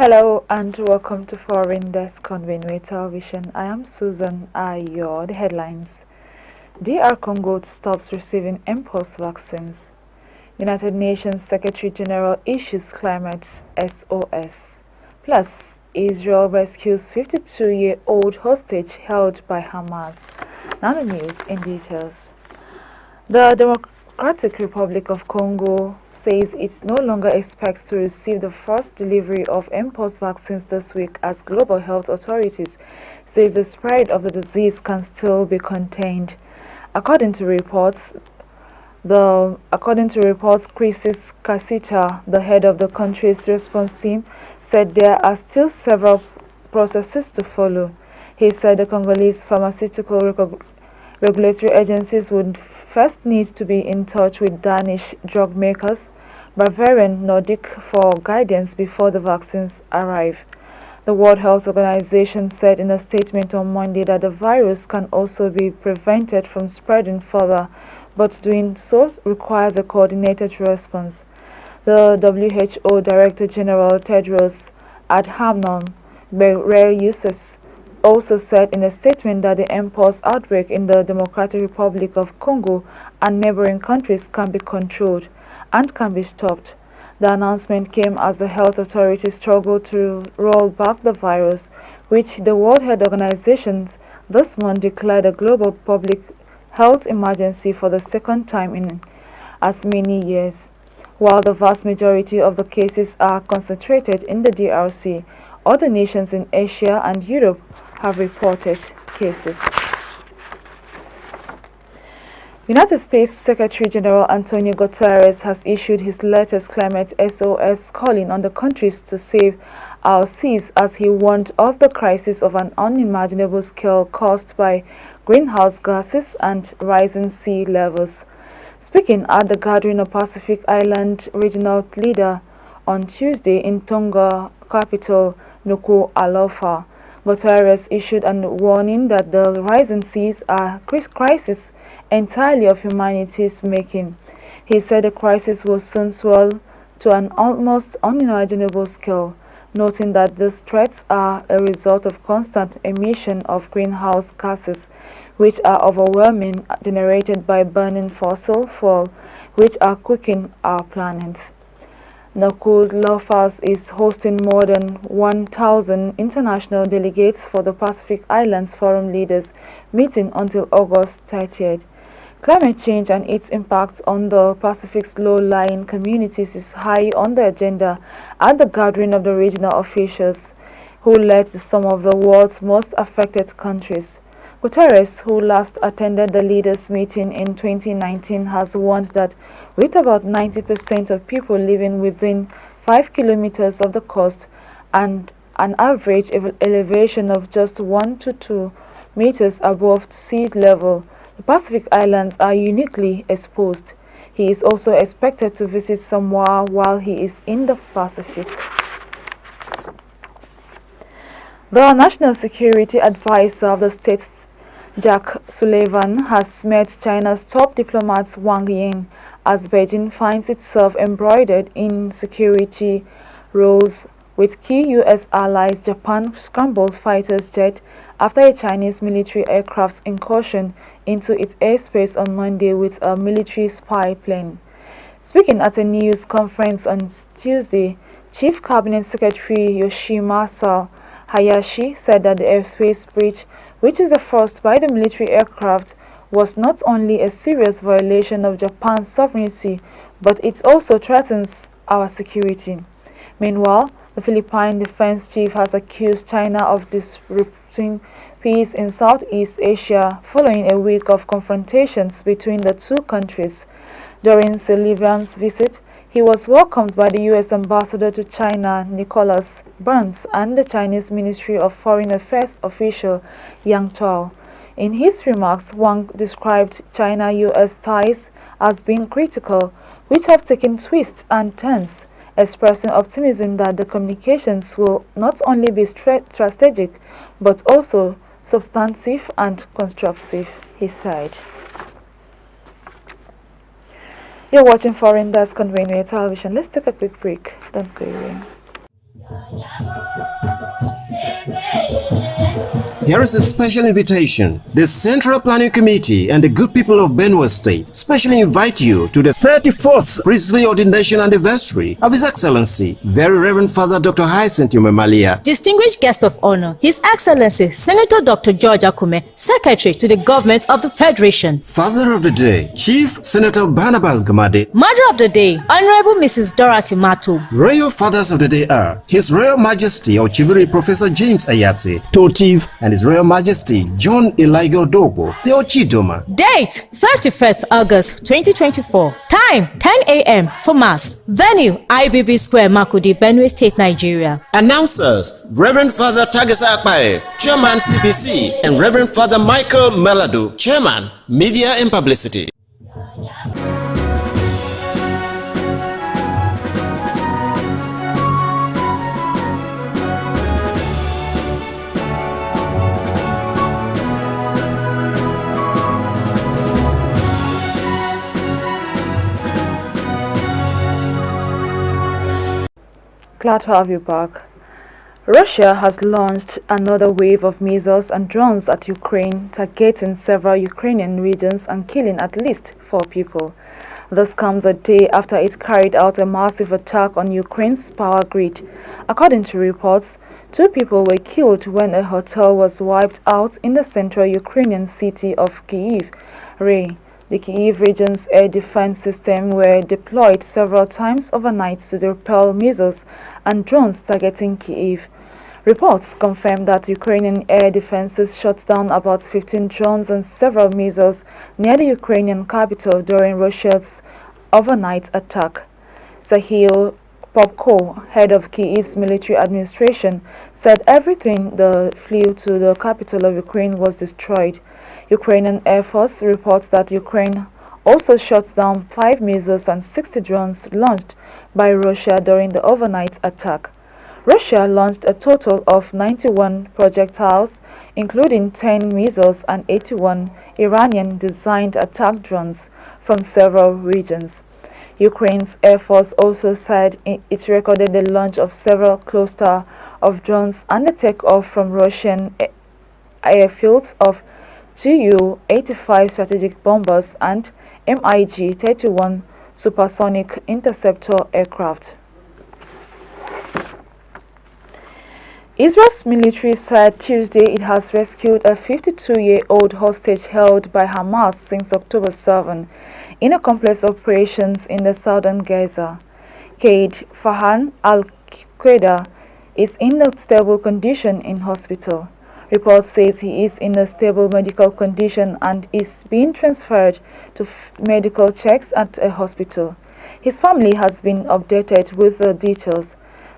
Hello and welcome to Foreign Desk on Benue Television. I am Susan Ayo. The headlines: DR Congo stops receiving impulse vaccines. United Nations Secretary General issues climate SOS. Plus, Israel rescues 52-year-old hostage held by Hamas. Now the news in details. The Democratic Republic of Congo says it no longer expects to receive the first delivery of impulse vaccines this week as global health authorities say the spread of the disease can still be contained. According to reports, Crisis Casita, the head of the country's response team, said there are still several processes to follow. He said the Congolese pharmaceutical regulatory agencies would first need to be in touch with Danish drug makers, Bavarian Nordic for guidance before the vaccines arrive. The World Health Organization said in a statement on Monday that the virus can also be prevented from spreading further, but doing so requires a coordinated response. The WHO Director General Tedros Adhanom Ghebreyesus also said in a statement that the mpox outbreak in the Democratic Republic of Congo and neighboring countries can be controlled and can be stopped. The announcement came as the health authorities struggled to roll back the virus, which the World Health Organization this month declared a global public health emergency for the second time in as many years. While the vast majority of the cases are concentrated in the DRC, other nations in Asia and Europe have reported cases. United States Secretary General Antonio Guterres has issued his latest climate SOS, calling on the countries to save our seas as he warned of the crisis of an unimaginable scale caused by greenhouse gases and rising sea levels. Speaking at the gathering of Pacific Island regional leader on Tuesday in Tonga capital Nuku'alofa, Guterres issued a warning that the rising seas are a crisis entirely of humanity's making. He said the crisis will soon swell to an almost unimaginable scale, noting that these threats are a result of constant emission of greenhouse gases, which are overwhelming, generated by burning fossil fuel, which are cooking our planet. Nuku'alofa is hosting more than 1,000 international delegates for the Pacific Islands Forum Leaders meeting until August 30th. Climate change and its impact on the Pacific's low-lying communities is high on the agenda at the gathering of the regional officials who led some of the world's most affected countries. Guterres, who last attended the leaders' meeting in 2019, has warned that with about 90% of people living within 5 kilometers of the coast and an average elevation of just 1 to 2 meters above sea level, the Pacific Islands are uniquely exposed. He is also expected to visit Samoa while he is in the Pacific. The National Security Advisor of the States, Jack Sullivan, has met China's top diplomat Wang Yi as Beijing finds itself embroidered in security roles with key U.S. allies. Japan scrambled fighters jet after a Chinese military aircraft's incursion into its airspace on Monday with a military spy plane. Speaking at a news conference on Tuesday, Chief Cabinet Secretary Yoshimasa Hayashi said that the airspace breach, which is the first by the military aircraft, was not only a serious violation of Japan's sovereignty, but it also threatens our security. Meanwhile, the Philippine defense chief has accused China of disrupting peace in Southeast Asia following a week of confrontations between the two countries. During Sullivan's visit, he was welcomed by the U.S. Ambassador to China, Nicholas Burns, and the Chinese Ministry of Foreign Affairs official, Yang Chao. In his remarks, Wang described China-U.S. ties as being critical, which have taken twists and turns, expressing optimism that the communications will not only be strategic, but also substantive and constructive, he said. You're watching Foreign Desk on Benue Television. Let's take a quick break. Don't go away. Here is a special invitation. The Central Planning Committee and the good people of Benue State specially invite you to the 34th priestly ordination anniversary of His Excellency, Very Reverend Father Dr. Hyacinth Umemalia. Distinguished guest of honor, His Excellency Senator Dr. George Akume, Secretary to the Government of the Federation. Father of the Day, Chief Senator Barnabas Gamade. Mother of the Day, Honorable Mrs. Dorothy Mato. Royal Fathers of the Day are His Royal Majesty Ochiviri Professor James Ayate, Totiv, and His Royal Majesty John Eligo Dobo, the Ochidoma. Date 31st August 2024. Time 10 a.m. for Mass. Venue IBB Square, Makudi, Benue State, Nigeria. Announcers Reverend Father Tagisa Akpae, Chairman CPC, and Reverend Father Michael Meladu, Chairman Media and Publicity. Glad to have you back. Russia has launched another wave of missiles and drones at Ukraine, targeting several Ukrainian regions and killing at least 4 people. This comes a day after it carried out a massive attack on Ukraine's power grid. According to reports, 2 people were killed when a hotel was wiped out in the central Ukrainian city of Kyiv. The Kyiv region's air defense system were deployed several times overnight to repel missiles and drones targeting Kyiv. Reports confirm that Ukrainian air defenses shot down about 15 drones and several missiles near the Ukrainian capital during Russia's overnight attack. Sahil Popko, head of Kyiv's military administration, said everything that flew to the capital of Ukraine was destroyed. Ukrainian Air Force reports that Ukraine also shot down 5 missiles and 60 drones launched by Russia during the overnight attack. Russia launched a total of 91 projectiles, including 10 missiles and 81 Iranian-designed attack drones from several regions. Ukraine's Air Force also said it recorded the launch of several clusters of drones and the takeoff from Russian airfields of Ju-85 strategic bombers and MiG-31 supersonic interceptor aircraft. Israel's military said Tuesday it has rescued a 52-year-old hostage held by Hamas since October 7 in a complex operations in the southern Gaza. Kaid Fahan al-Qaeda is in a stable condition in hospital. Report says he is in a stable medical condition and is being transferred to medical checks at a hospital. His family has been updated with the details.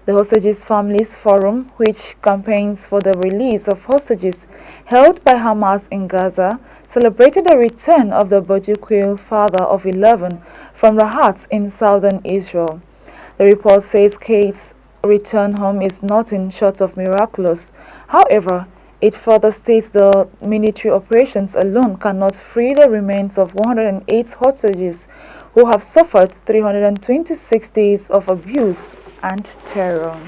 The Hostages Families Forum, which campaigns for the release of hostages held by Hamas in Gaza, celebrated the return of the Bajukil father of 11 from Rahat in southern Israel. The report says Kate's return home is nothing short of miraculous. However, it further states the military operations alone cannot free the remains of 108 hostages who have suffered 326 days of abuse and terror.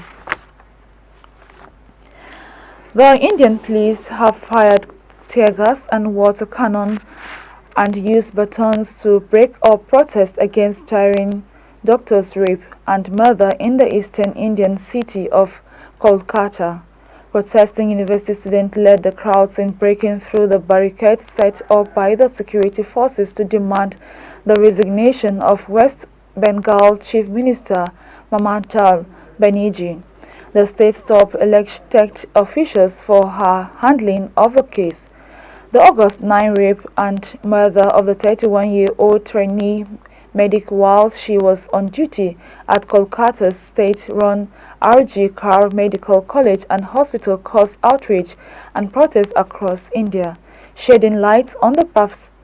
The Indian police have fired tear gas and water cannon and used batons to break up protests against tiring doctors' rape and murder in the eastern Indian city of Kolkata. Protesting university students led the crowds in breaking through the barricades set up by the security forces to demand the resignation of West Bengal Chief Minister Mamata Banerjee. The state stopped elected officials for her handling of the case. The August 9 rape and murder of the 31-year-old trainee medic while she was on duty at Kolkata's state-run RG Kar Medical College and Hospital caused outrage and protests across India, shedding light on the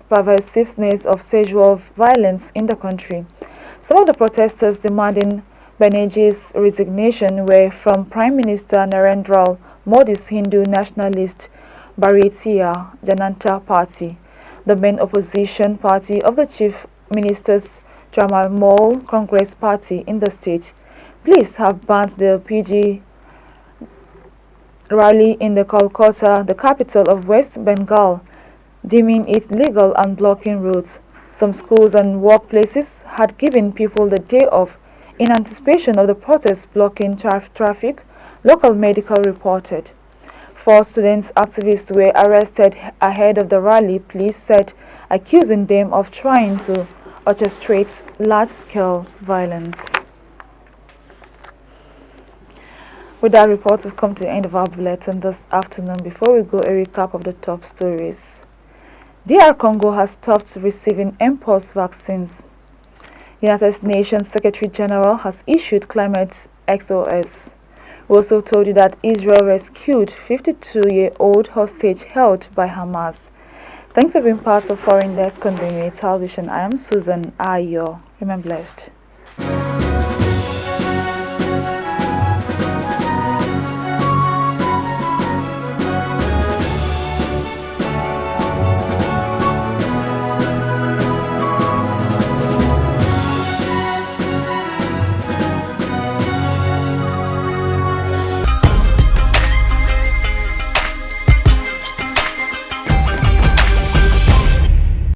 pervasiveness of sexual violence in the country. Some of the protesters demanding Banerjee's resignation were from Prime Minister Narendra Modi's Hindu nationalist Bharatiya Janata Party, the main opposition party of the Chief Minister's Trinamool Congress Party in the state. Police have banned the PG rally in the Kolkata, the capital of West Bengal, deeming it legal and blocking roads. Some schools and workplaces had given people the day off in anticipation of the protests blocking traffic, local medical reported. 4 students activists were arrested ahead of the rally, police said, accusing them of trying to orchestrate large-scale violence. With that report, we've come to the end of our bulletin this afternoon. Before we go, a recap of the top stories. DR Congo has stopped receiving impulse vaccines. United Nations Secretary General has issued climate SOS. We also told you that Israel rescued 52-year-old hostage held by Hamas. Thanks for being part of Foreign Desk on Benue Television. I am Susan Ayo. Remain blessed.